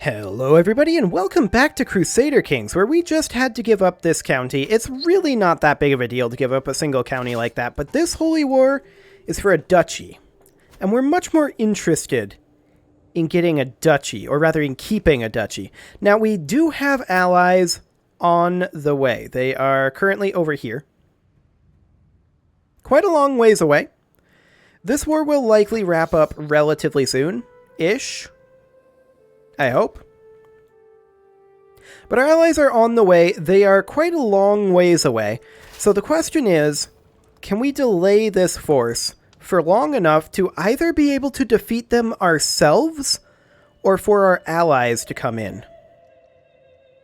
Hello everybody and welcome back to Crusader Kings, where we just had to give up this county. It's really not that big of a deal to give up a single county like that, but this holy war is for a duchy. And we're much more interested in getting a duchy, or rather in keeping a duchy. Now we do have allies on the way. They are currently over here. Quite a long ways away. This war will likely wrap up relatively soon-ish. I hope. But our allies are on the way. They are quite a long ways away. So the question is, can we delay this force for long enough to either be able to defeat them ourselves or for our allies to come in?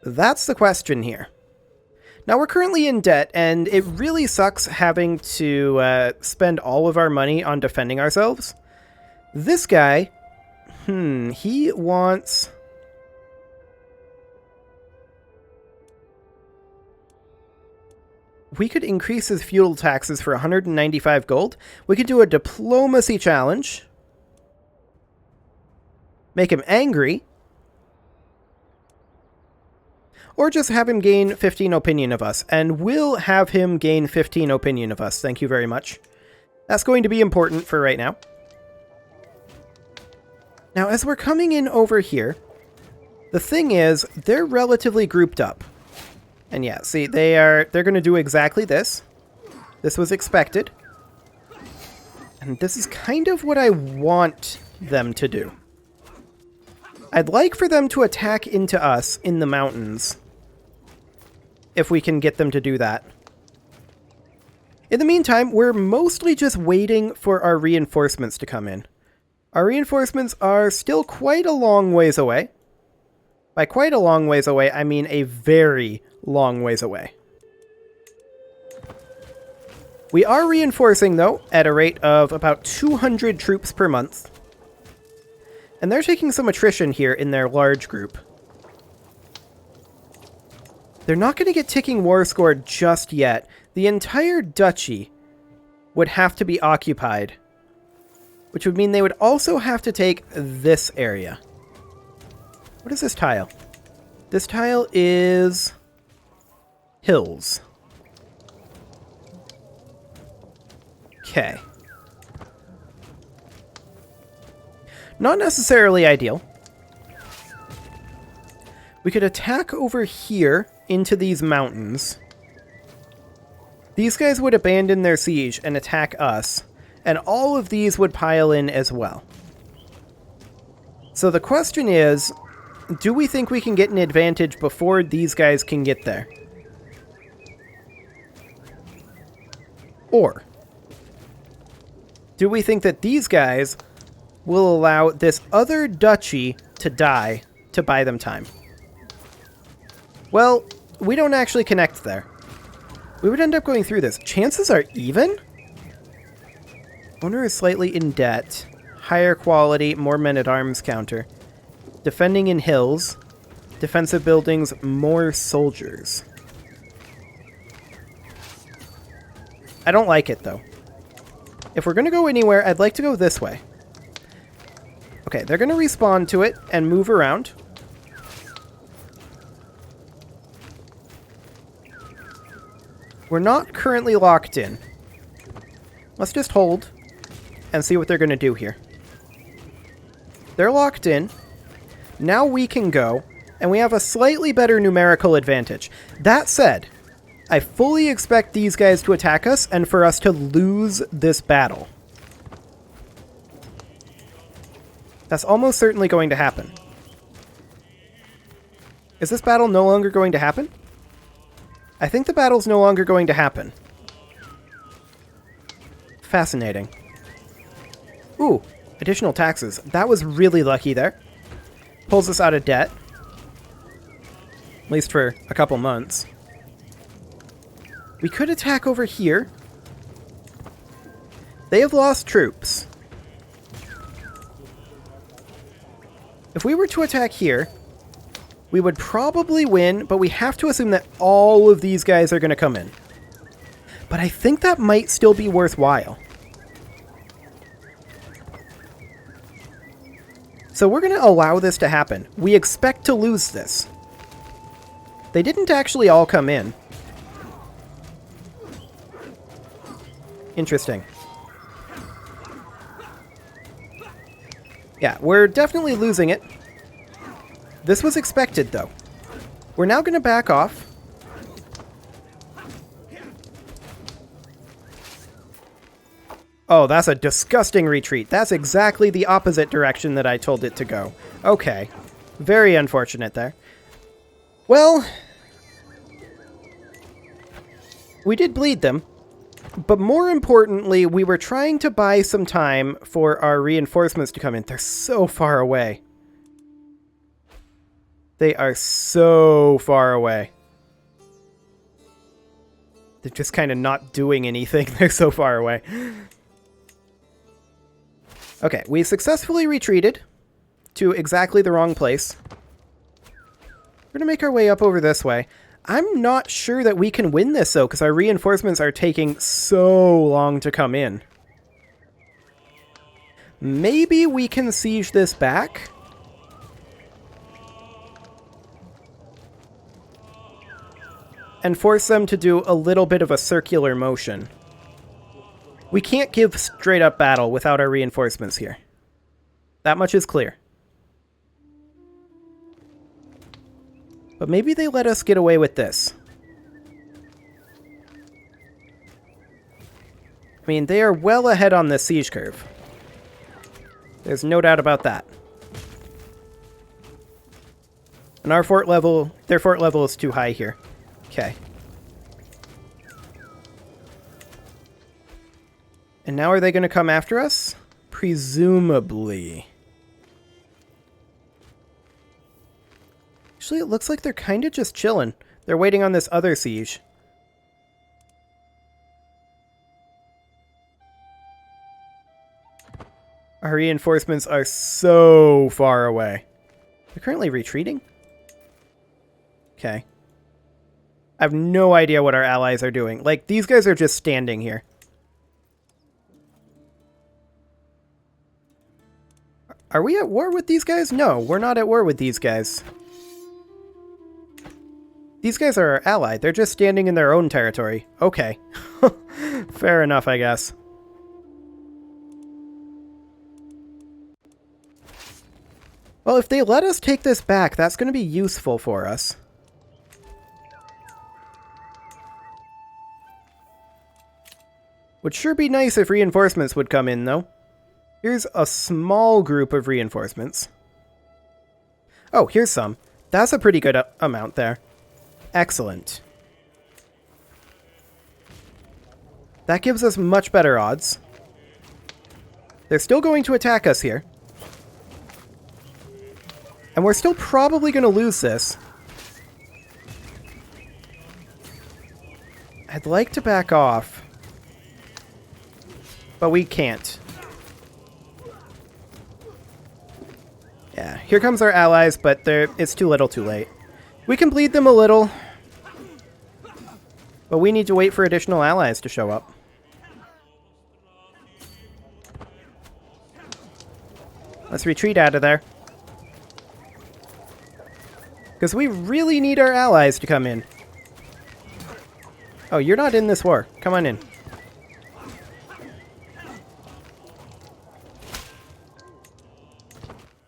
That's the question here. Now we're currently in debt, and it really sucks having to spend all of our money on defending ourselves. This guy... he wants... We could increase his feudal taxes for 195 gold. We could do a diplomacy challenge. Make him angry. Or just have him gain 15 opinion of us. And we'll have him gain 15 opinion of us. Thank you very much. That's going to be important for right now. Now, as we're coming in over here, the thing is, they're relatively grouped up. And yeah, see, they're going to do exactly this. This was expected. And this is kind of what I want them to do. I'd like for them to attack into us in the mountains, if we can get them to do that. In the meantime, we're mostly just waiting for our reinforcements to come in. Our reinforcements are still quite a long ways away. By quite a long ways away, I mean a very long ways away. We are reinforcing, though, at a rate of about 200 troops per month. And they're taking some attrition here in their large group. They're not going to get ticking war score just yet. The entire duchy would have to be occupied, which would mean they would also have to take this area. What is this tile? This tile is hills. Okay. Not necessarily ideal. We could attack over here into these mountains. These guys would abandon their siege and attack us. And all of these would pile in as well. So the question is, do we think we can get an advantage before these guys can get there? Or do we think that these guys will allow this other duchy to die to buy them time? Well, we don't actually connect there. We would end up going through this. Chances are even? Owner is slightly in debt. Higher quality, more men-at-arms counter. Defending in hills. Defensive buildings, more soldiers. I don't like it, though. If we're going to go anywhere, I'd like to go this way. Okay, they're going to respawn to it and move around. We're not currently locked in. Let's just hold and see what they're going to do here. They're locked in. Now we can go, and we have a slightly better numerical advantage. That said, I fully expect these guys to attack us and for us to lose this battle. That's almost certainly going to happen. Is this battle no longer going to happen? I think the battle's no longer going to happen. Fascinating. Ooh, additional taxes. That was really lucky there. Pulls us out of debt. At least for a couple months. We could attack over here. They have lost troops. If we were to attack here, we would probably win, but we have to assume that all of these guys are going to come in. But I think that might still be worthwhile. So we're going to allow this to happen. We expect to lose this. They didn't actually all come in. Interesting. Yeah, we're definitely losing it. This was expected, though. We're now going to back off. Oh, that's a disgusting retreat. That's exactly the opposite direction that I told it to go. Okay. Very unfortunate there. Well, we did bleed them. But more importantly, we were trying to buy some time for our reinforcements to come in. They're so far away. They are so far away. They're just kind of not doing anything. They're so far away. Okay, we successfully retreated to exactly the wrong place. We're going to make our way up over this way. I'm not sure that we can win this, though, because our reinforcements are taking so long to come in. Maybe we can siege this back? And force them to do a little bit of a circular motion. We can't give straight-up battle without our reinforcements here. That much is clear. But maybe they let us get away with this. I mean, they are well ahead on this siege curve. There's no doubt about that. And our fort level, their fort level is too high here. Okay. And now are they going to come after us? Presumably. Actually, it looks like they're kind of just chilling. They're waiting on this other siege. Our reinforcements are so far away. They're currently retreating? Okay. I have no idea what our allies are doing. Like, these guys are just standing here. Are we at war with these guys? No, we're not at war with these guys. These guys are our ally. They're just standing in their own territory. Okay. Fair enough, I guess. Well, if they let us take this back, that's going to be useful for us. Would sure be nice if reinforcements would come in, though. Here's a small group of reinforcements. Oh, here's some. That's a pretty good amount there. Excellent. That gives us much better odds. They're still going to attack us here. And we're still probably going to lose this. I'd like to back off. But we can't. Yeah, here comes our allies, but it's too little too late. We can bleed them a little. But we need to wait for additional allies to show up. Let's retreat out of there. Because we really need our allies to come in. Oh, you're not in this war. Come on in.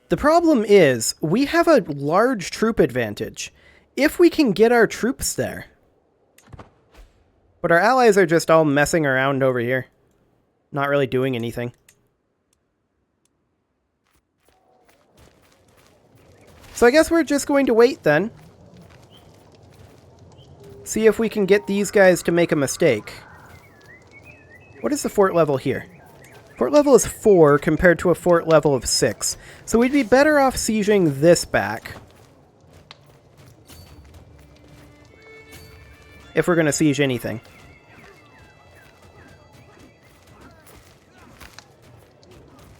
The problem is, we have a large troop advantage. If we can get our troops there. But our allies are just all messing around over here. Not really doing anything. So I guess we're just going to wait then. See if we can get these guys to make a mistake. What is the fort level here? Fort level is 4 compared to a fort level of 6. So we'd be better off sieging this back. If we're going to siege anything.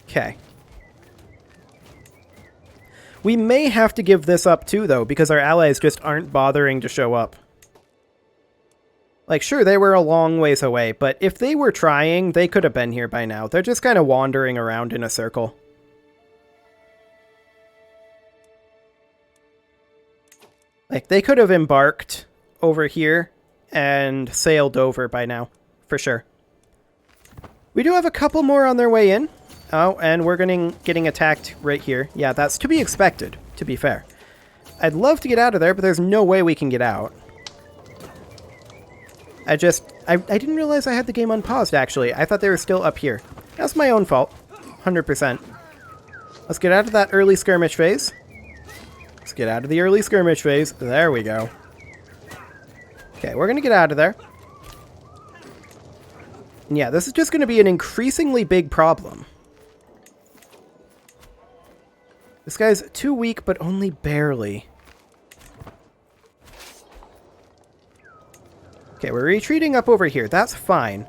Okay. We may have to give this up too, though, because our allies just aren't bothering to show up. Like, sure, they were a long ways away, but if they were trying, they could have been here by now. They're just kind of wandering around in a circle. Like, they could have embarked over here and sailed over by now, for sure. We do have a couple more on their way in. Oh, and we're getting attacked right here. Yeah, that's to be expected, to be fair. I'd love to get out of there, but there's no way we can get out. I didn't realize I had the game unpaused, actually. I thought they were still up here. That's my own fault. 100%. Let's get out of that early skirmish phase. Let's get out of the early skirmish phase. There we go. Okay, we're going to get out of there. And yeah, this is just going to be an increasingly big problem. This guy's too weak, but only barely. Okay, we're retreating up over here. That's fine.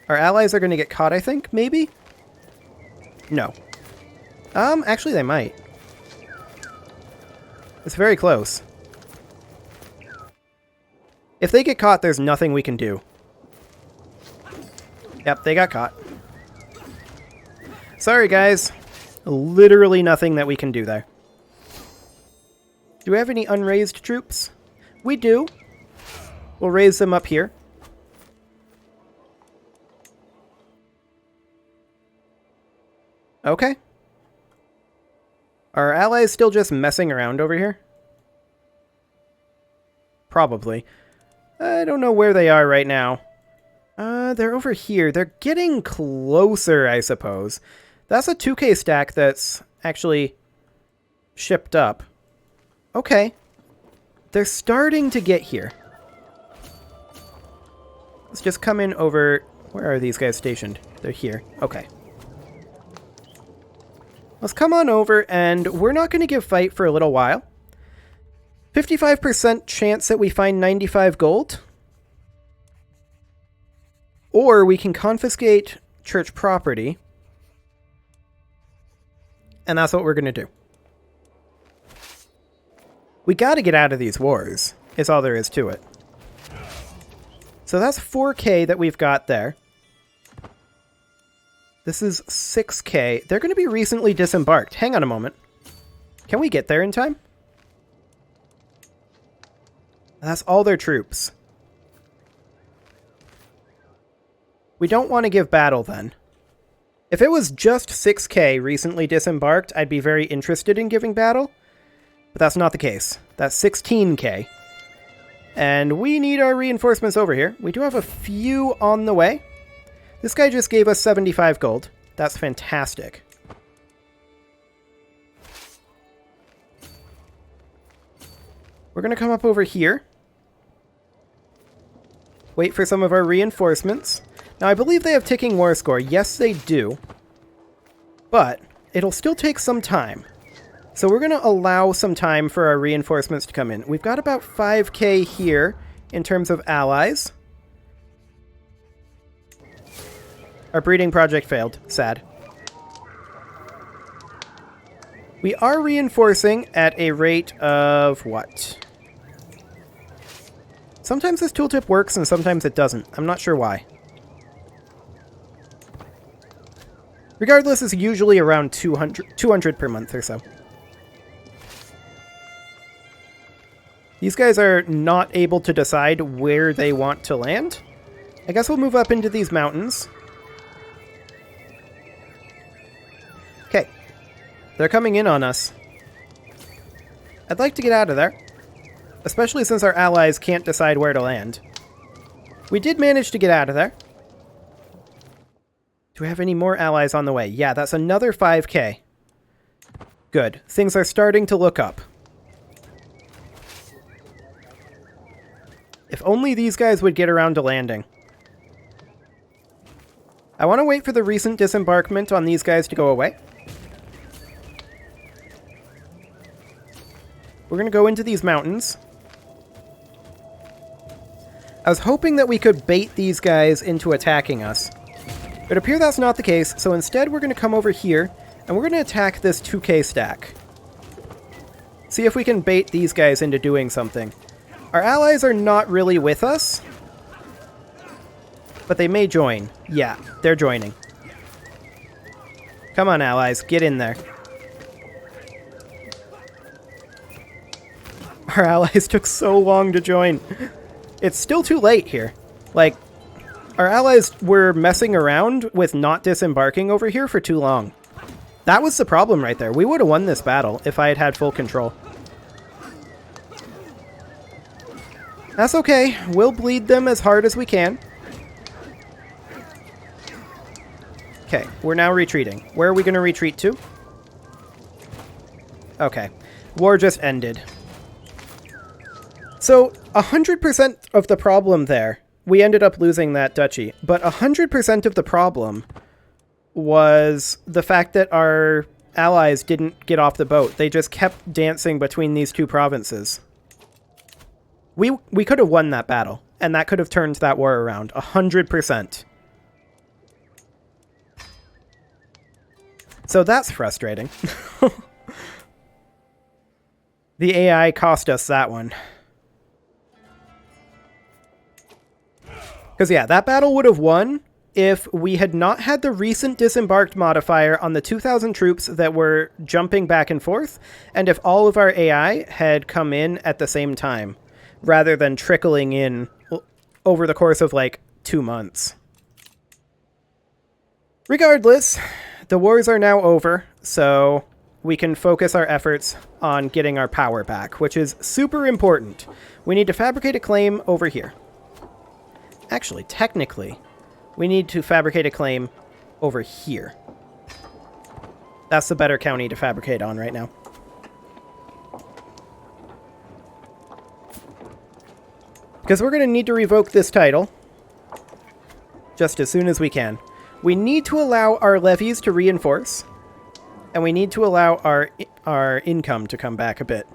Our allies are going to get caught, I think, maybe? No. Actually they might. It's very close. If they get caught, there's nothing we can do. Yep, they got caught. Sorry, guys. Literally nothing that we can do there. Do we have any unraised troops? We do. We'll raise them up here. Okay. Are our allies still just messing around over here? Probably. I don't know where they are right now. They're over here. They're getting closer, I suppose. That's a 2K stack that's actually shipped up. Okay. They're starting to get here. Let's just come in over... Where are these guys stationed? They're here. Okay. Let's come on over, and we're not going to give fight for a little while. 55% chance that we find 95 gold. Or we can confiscate church property. And that's what we're going to do. We got to get out of these wars, is all there is to it. So that's 4K that we've got there. This is 6K. They're going to be recently disembarked. Hang on a moment. Can we get there in time? That's all their troops. We don't want to give battle then. If it was just 6K recently disembarked, I'd be very interested in giving battle. But that's not the case. That's 16K. And we need our reinforcements over here. We do have a few on the way. This guy just gave us 75 gold. That's fantastic. We're going to come up over here. Wait for some of our reinforcements. Now, I believe they have ticking war score. Yes, they do. But it'll still take some time. So we're going to allow some time for our reinforcements to come in. We've got about 5K here in terms of allies. Our breeding project failed. Sad. We are reinforcing at a rate of what? Sometimes this tooltip works and sometimes it doesn't. I'm not sure why. Regardless, it's usually around 200 per month or so. These guys are not able to decide where they want to land. I guess we'll move up into these mountains. Okay. They're coming in on us. I'd like to get out of there. Especially since our allies can't decide where to land. We did manage to get out of there. Do we have any more allies on the way? Yeah, that's another 5K. Good. Things are starting to look up. If only these guys would get around to landing. I want to wait for the recent disembarkment on these guys to go away. We're going to go into these mountains. I was hoping that we could bait these guys into attacking us. It appears that's not the case, so instead we're going to come over here, and we're going to attack this 2K stack. See if we can bait these guys into doing something. Our allies are not really with us, but they may join. Yeah, they're joining. Come on, allies, get in there. Our allies took so long to join. It's still too late here. Like, our allies were messing around with not disembarking over here for too long. That was the problem right there. We would have won this battle if I had had full control. That's okay. We'll bleed them as hard as we can. Okay, we're now retreating. Where are we going to retreat to? Okay. War just ended. So, 100% of the problem there, we ended up losing that duchy, but 100% of the problem was the fact that our allies didn't get off the boat. They just kept dancing between these two provinces. We could have won that battle, and that could have turned that war around. 100%. So that's frustrating. The AI cost us that one. Because, yeah, that battle would have won if we had not had the recent disembarked modifier on the 2,000 troops that were jumping back and forth, and if all of our AI had come in at the same time, rather than trickling in over the course of, like, 2 months. Regardless, the wars are now over, so we can focus our efforts on getting our power back, which is super important. We need to fabricate a claim over here. Actually, technically, we need to fabricate a claim over here. That's the better county to fabricate on right now. Because we're going to need to revoke this title just as soon as we can. We need to allow our levies to reinforce, and we need to allow our income to come back a bit.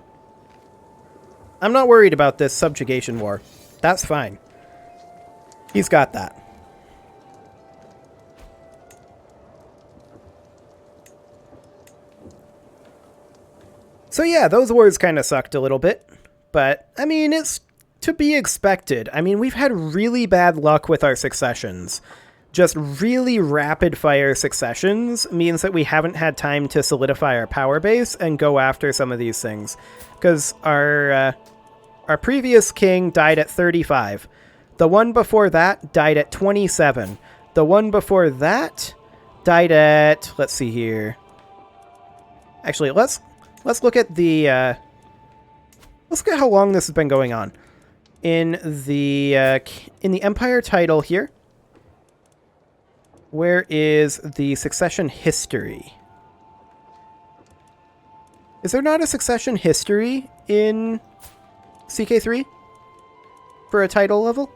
I'm not worried about this subjugation war. That's fine. He's got that. So yeah, those wars kind of sucked a little bit. But, I mean, it's to be expected. I mean, we've had really bad luck with our successions. Just really rapid-fire successions means that we haven't had time to solidify our power base and go after some of these things. Because our previous king died at 35. The one before that died at 27. The one before that died at... Let's see here. Actually, let's look at the... let's look at how long this has been going on. In the Empire title here, where is the succession history? Is there not a succession history in CK3 for a title level?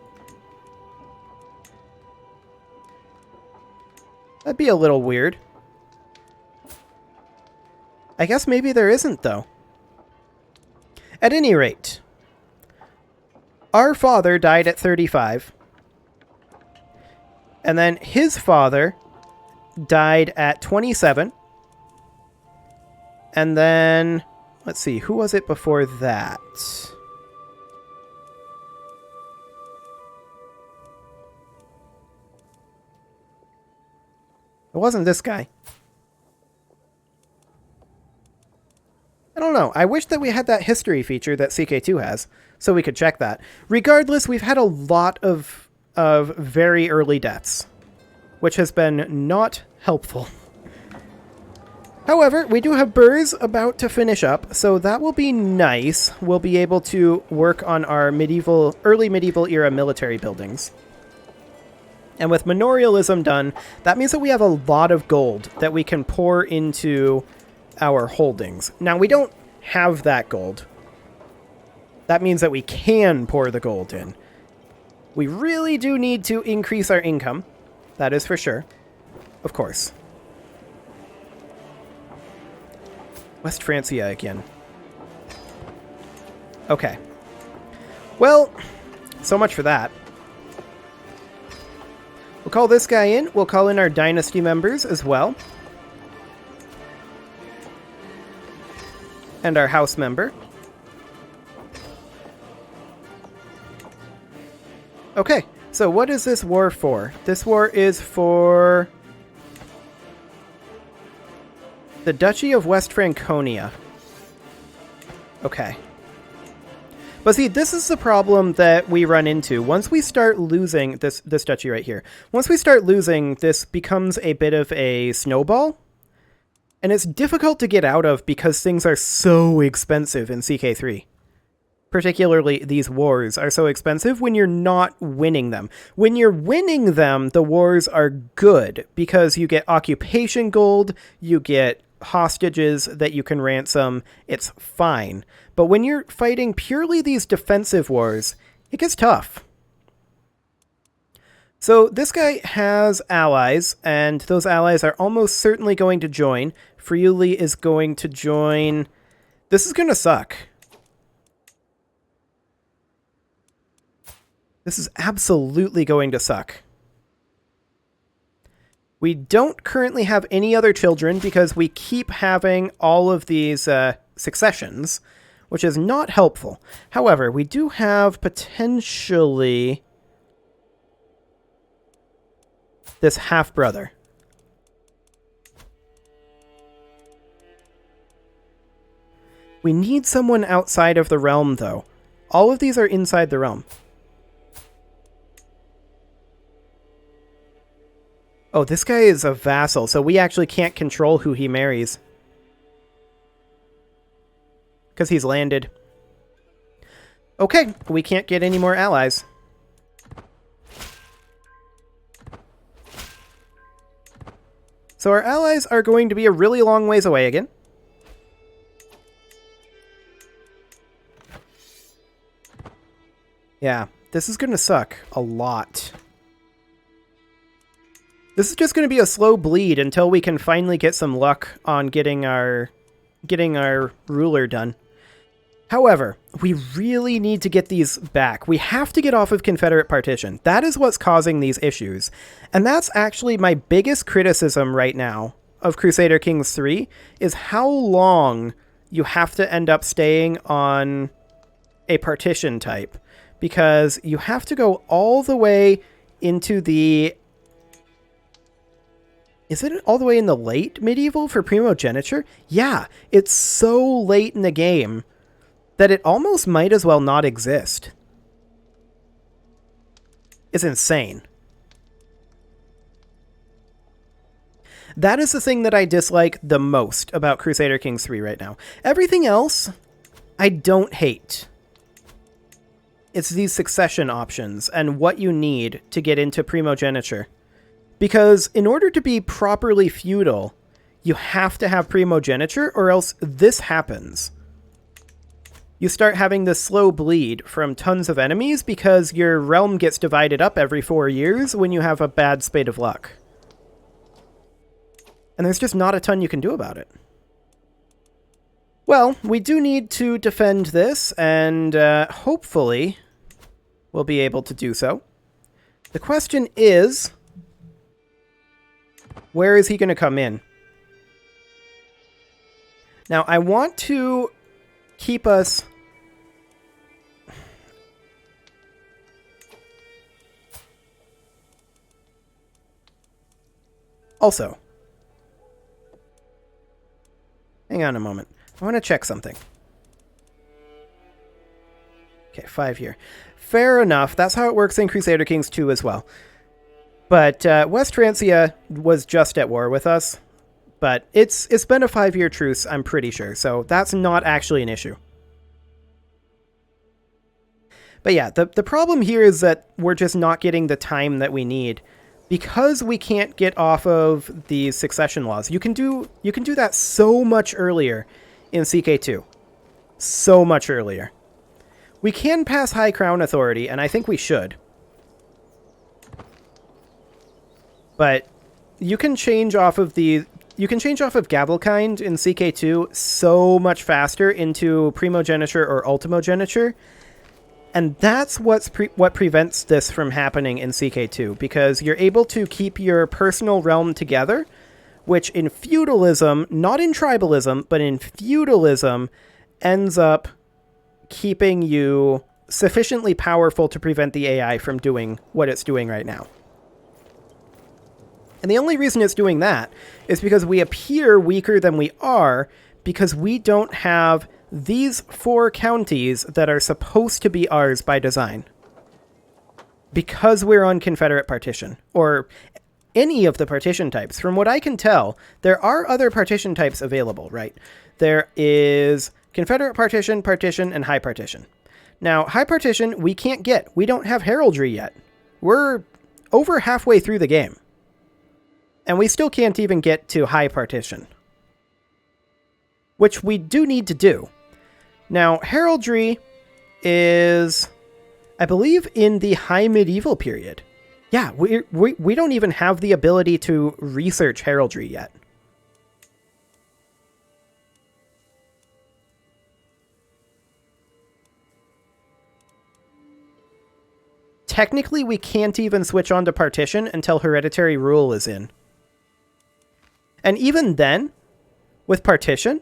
That'd be a little weird. I guess maybe there isn't, though. At any rate, our father died at 35. And then his father died at 27. And then, let's see, who was it before that? It wasn't this guy. I don't know. I wish that we had that history feature that CK2 has, so we could check that. Regardless, we've had a lot of very early deaths, which has been not helpful. However, we do have Burrs about to finish up, so that will be nice. We'll be able to work on our early medieval era military buildings. And with manorialism done, that means that we have a lot of gold that we can pour into our holdings. Now, we don't have that gold. That means that we can pour the gold in. We really do need to increase our income. That is for sure. Of course. West Francia again. Okay. Well, so much for that. We'll call this guy in. We'll call in our dynasty members as well. And our house member. Okay, so what is this war for? This war is for the Duchy of West Franconia. Okay. But see, this is the problem that we run into. Once we start losing this duchy right here, once we start losing, this becomes a bit of a snowball. And it's difficult to get out of because things are so expensive in CK3. Particularly these wars are so expensive when you're not winning them. When you're winning them, the wars are good because you get occupation gold, you get hostages that you can ransom. It's fine. But when you're fighting purely these defensive wars, it gets tough. So this guy has allies, and those allies are almost certainly going to join. Friuli is going to join. This is going to suck. This is absolutely going to suck. We don't currently have any other children because we keep having all of these successions, which is not helpful. However, we do have potentially this half-brother. We need someone outside of the realm, though. All of these are inside the realm. Oh, this guy is a vassal, so we actually can't control who he marries. Because he's landed. Okay, we can't get any more allies. So our allies are going to be a really long ways away again. Yeah, this is going to suck a lot. This is just going to be a slow bleed until we can finally get some luck on getting our ruler done. However, we really need to get these back. We have to get off of Confederate partition. That is what's causing these issues. And that's actually my biggest criticism right now of Crusader Kings 3, is how long you have to end up staying on a partition type. Because you have to go all the way into the... Is it all the way in the late medieval for primogeniture? Yeah, it's so late in the game that it almost might as well not exist. It's insane. That is the thing that I dislike the most about Crusader Kings 3 right now. Everything else, I don't hate. It's these succession options and what you need to get into primogeniture. Because in order to be properly feudal, you have to have primogeniture or else this happens. You start having this slow bleed from tons of enemies because your realm gets divided up every 4 years when you have a bad spate of luck. And there's just not a ton you can do about it. Well, we do need to defend this, and hopefully we'll be able to do so. The question is, where is he going to come in? Now, I want to keep us... Also, hang on a moment. I want to check something. Okay, 5 here. Fair enough. That's how it works in Crusader Kings 2 as well. But West Francia was just at war with us. But it's been a 5-year truce, I'm pretty sure. So that's not actually an issue. But yeah, the problem here is that we're just not getting the time that we need. Because we can't get off of these succession laws. You can do that so much earlier in CK2. So much earlier. We can pass High Crown Authority, and I think we should. But you can change off of Gavelkind in CK2 so much faster into primogeniture or ultimogeniture. And that's what prevents this from happening in CK2, because you're able to keep your personal realm together, which in feudalism, not in tribalism, but in feudalism, ends up keeping you sufficiently powerful to prevent the AI from doing what it's doing right now. And the only reason it's doing that is because we appear weaker than we are, because we don't have these 4 counties that are supposed to be ours by design. Because we're on Confederate partition, or any of the partition types. From what I can tell, there are other partition types available, right? There is Confederate partition, partition, and high partition. Now, high partition, we can't get. We don't have heraldry yet. We're over halfway through the game. And we still can't even get to high partition. Which we do need to do. Now, heraldry is, I believe, in the high medieval period. Yeah, we don't even have the ability to research heraldry yet. Technically, we can't even switch on to partition until hereditary rule is in. And even then, with partition,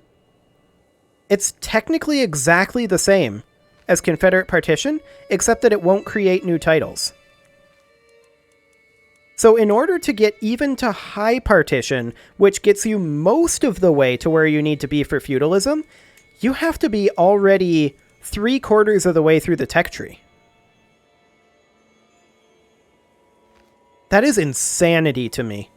it's technically exactly the same as Confederate partition, except that it won't create new titles. So in order to get even to high partition, which gets you most of the way to where you need to be for feudalism, you have to be already 3/4 of the way through the tech tree. That is insanity to me.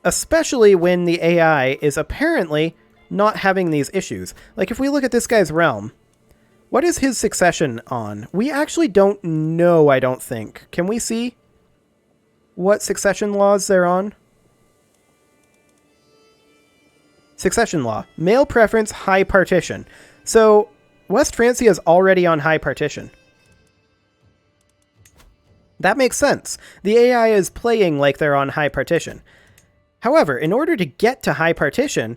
Especially when the AI is apparently not having these issues. Like, if we look at this guy's realm, what is his succession on? We actually don't know, I don't think. Can we see what succession laws they're on? Succession law. Male preference, high partition. So, West Francia is already on high partition. That makes sense. The AI is playing like they're on high partition. However, in order to get to high partition,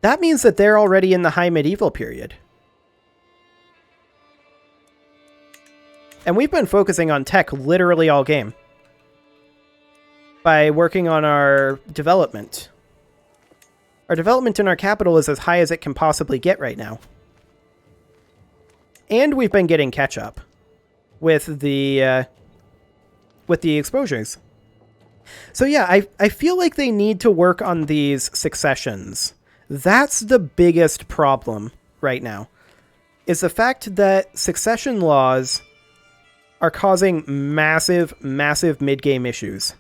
that means that they're already in the high medieval period. And we've been focusing on tech literally all game by working on our development. Our development in our capital is as high as it can possibly get right now. And we've been getting catch-up with the exposures. So yeah, I feel like they need to work on these successions. That's the biggest problem right now, is the fact that succession laws are causing massive, massive mid-game issues.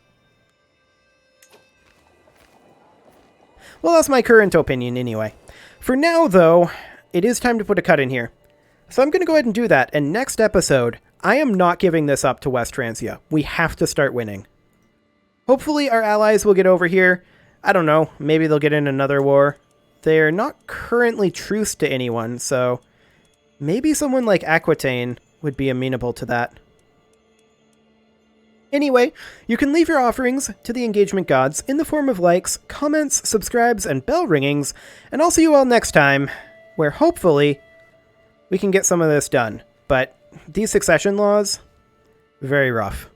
Well, that's my current opinion anyway. For now, though, it is time to put a cut in here. So I'm going to go ahead and do that, and next episode, I am not giving this up to West Francia. We have to start winning. Hopefully our allies will get over here. I don't know, maybe they'll get in another war. They're not currently truced to anyone, so maybe someone like Aquitaine would be amenable to that. Anyway, you can leave your offerings to the engagement gods in the form of likes, comments, subscribes, and bell ringings, and I'll see you all next time, where hopefully we can get some of this done. But these succession laws, very rough.